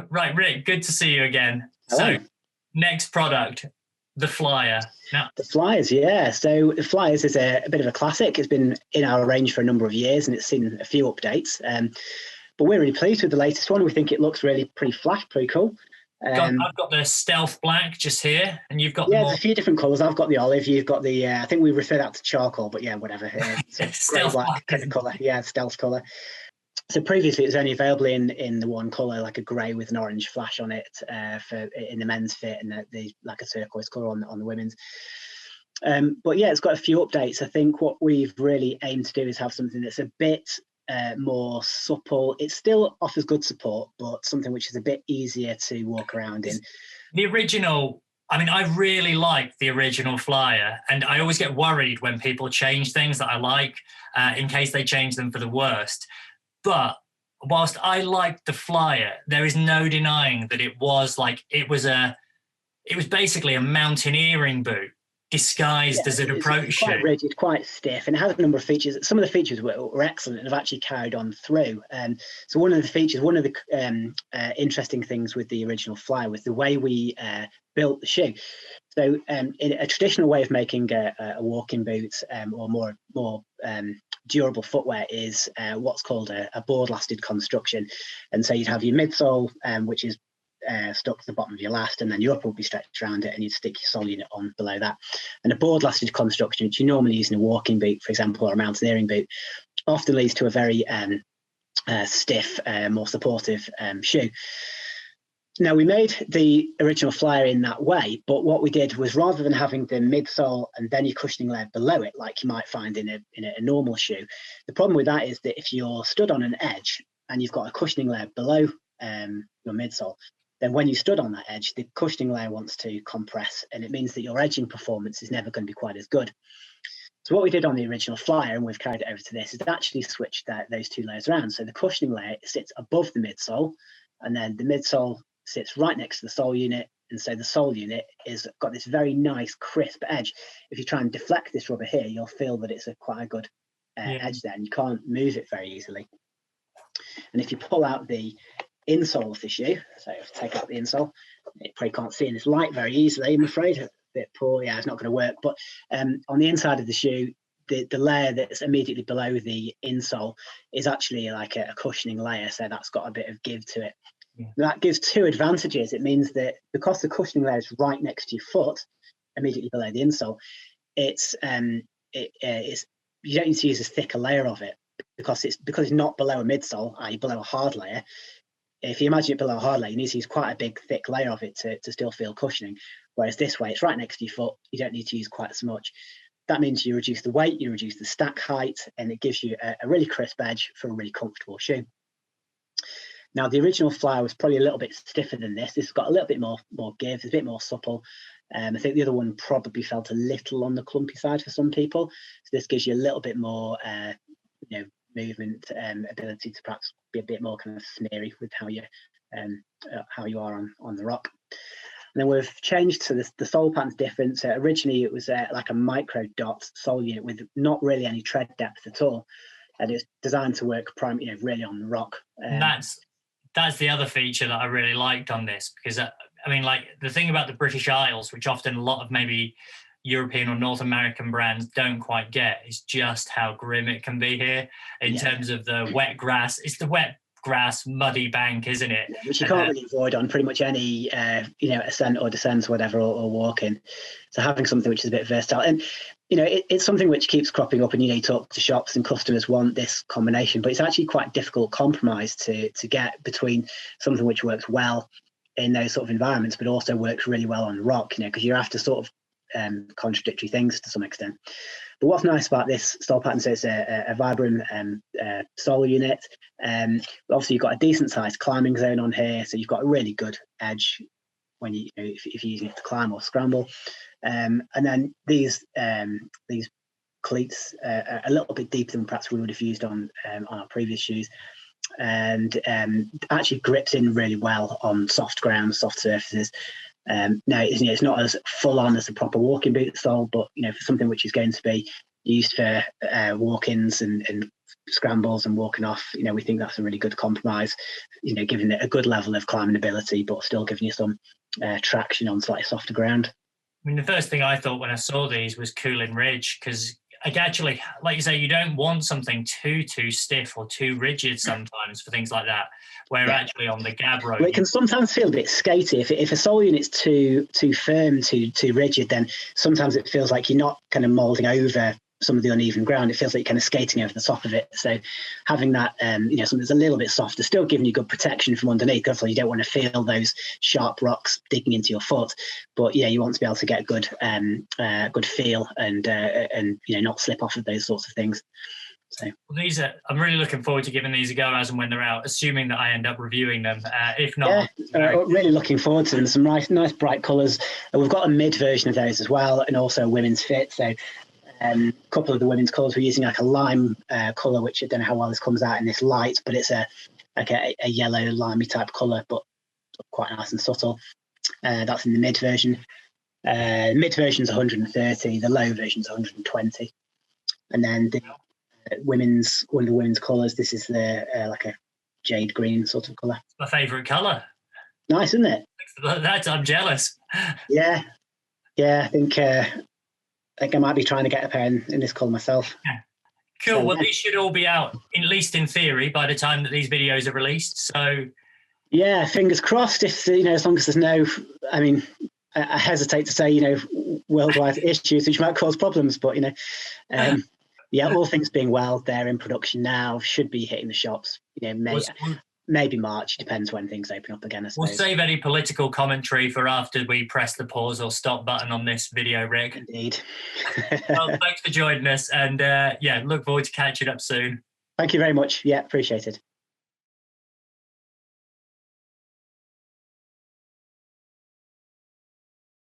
Right, Rick, good to see you again. Hello. So, next product, the Flyer. Now, The Flyers, yeah. So the Flyers is a bit of a classic. It's been in our range for a number of years and it's seen a few updates. But we're really pleased with the latest one. We think it looks really pretty flash, pretty cool. I've got the Stealth Black just here, and you've got the Yeah, more there's a few different colours. I've got the olive. You've got the, I think we refer that to charcoal, but yeah, whatever. Grey Stealth black Black. kind of colour. Yeah, stealth colour. So previously it was only available in the one colour, like a grey with an orange flash on it for in the men's fit, and the like a turquoise colour on the women's. But yeah, it's got a few updates. I think what we've really aimed to do is have something that's a bit more supple. It still offers good support, but something which is a bit easier to walk around in. The original, I mean, I really like the original Flyer, and I always get worried when people change things that I like in case they change them for the worst. But whilst I liked the Flyer, there is no denying that it was basically a mountaineering boot disguised as an approach it's quite shoe. rigid, quite stiff, and it has a number of features. Some of the features were excellent and have actually carried on through. So one of the interesting things with the original Flyer was the way we built the shoe. So in a traditional way of making a walking boot or more durable footwear is what's called a board-lasted construction. And so you'd have your midsole, which is stuck to the bottom of your last, and then your upper would be stretched around it, and you'd stick your sole unit on below that. And a board-lasted construction, which you normally use in a walking boot, for example, or a mountaineering boot, often leads to a very stiff, more supportive shoe. Now, we made the original Flyer in that way, but what we did was, rather than having the midsole and then your cushioning layer below it, like you might find in a normal shoe, the problem with that is that if you're stood on an edge and you've got a cushioning layer below your midsole, then when you stood on that edge, the cushioning layer wants to compress, and it means that your edging performance is never going to be quite as good. So what we did on the original Flyer, and we've carried it over to this, is actually switched those two layers around. So the cushioning layer sits above the midsole, and then the midsole sits right next to the sole unit, and so the sole unit is got this very nice crisp edge. If you try and deflect this rubber here, you'll feel that it's quite a good edge there, and you can't move it very easily. And if you pull out the insole of the shoe, so if you take out the insole, you probably can't see in this light very easily, I'm afraid. A bit poor, yeah, it's not going to work. But on the inside of the shoe, the layer that's immediately below the insole is actually like a cushioning layer, so that's got a bit of give to it. Yeah. That gives two advantages. It means that because the cushioning layer is right next to your foot, immediately below the insole, it's you don't need to use as thick a layer of it because it's not below a midsole, i.e. below a hard layer. If you imagine it below a hard layer, you need to use quite a big, thick layer of it to still feel cushioning. Whereas this way, it's right next to your foot. You don't need to use quite as much. That means you reduce the weight, you reduce the stack height, and it gives you a really crisp edge for a really comfortable shoe. Now, the original Flyer was probably a little bit stiffer than this. This has got a little bit more give, it's a bit more supple. I think the other one probably felt a little on the clumpy side for some people. So this gives you a little bit more, movement ability to perhaps be a bit more kind of smeary with how you are on the rock. And then we've changed to the sole pattern's different. So originally it was like a micro dot sole unit with not really any tread depth at all, and it's designed to work really on the rock. That's the other feature that I really liked on this, because I mean, like, the thing about the British Isles, which often a lot of maybe European or North American brands don't quite get, is just how grim it can be here in terms of the wet grass. It's the wet grass, muddy bank, isn't it? Yeah, which you can't really avoid on pretty much any ascent or descent or whatever, or walking. So having something which is a bit versatile, and it's something which keeps cropping up, and you talk to shops and customers want this combination, but it's actually quite a difficult compromise to get between something which works well in those sort of environments but also works really well on rock, because you're after sort of contradictory things to some extent. But what's nice about this sole pattern, so it's a Vibram sole unit. Obviously, you've got a decent sized climbing zone on here, so you've got a really good edge when if you're using it to climb or scramble. And then these cleats are a little bit deeper than perhaps we would have used on our previous shoes, and actually grips in really well on soft ground, soft surfaces. Now, it's not as full on as a proper walking boot sole, but for something which is going to be used for walk-ins and scrambles and walking off, we think that's a really good compromise, giving it a good level of climbing ability, but still giving you some traction on slightly softer ground. I mean, the first thing I thought when I saw these was cooling ridge, because actually, like you say, you don't want something too stiff or too rigid sometimes for things like that, where actually on the Gab road... Well, it can sometimes feel a bit skatey. If a sole unit's too firm, too rigid, then sometimes it feels like you're not kind of moulding over some of the uneven ground. It feels like you're kind of skating over the top of it. So having that, something that's a little bit softer, still giving you good protection from underneath. Obviously, you don't want to feel those sharp rocks digging into your foot, but you want to be able to get a good feel and not slip off of those sorts of things. So I'm really looking forward to giving these a go as and when they're out, assuming that I end up reviewing them. If not, really looking forward to them. Some nice bright colours. We've got a mid version of those as well, and also a women's fit. So a couple of the women's colours we're using like a lime colour, which I don't know how well this comes out in this light, but it's a yellow limey type colour, but quite nice and subtle. That's in the mid version. Mid version's 130, the low version's 120, and then the one of the women's colours. This is the like a jade green sort of colour. It's my favourite colour. Nice, isn't it? I'm jealous. Yeah. I think I might be trying to get a pair in this colour myself. Yeah. Cool. So, well, these should all be out, at least in theory, by the time that these videos are released. So, yeah, fingers crossed. If as long as there's no, I hesitate to say worldwide issues which might cause problems, but all things being well, they're in production now. Should be hitting the shops. Maybe March, depends when things open up again, I suppose. We'll save any political commentary for after we press the pause or stop button on this video, Rick. Indeed. Well, thanks for joining us, and look forward to catching up soon. Thank you very much. Yeah, appreciate it.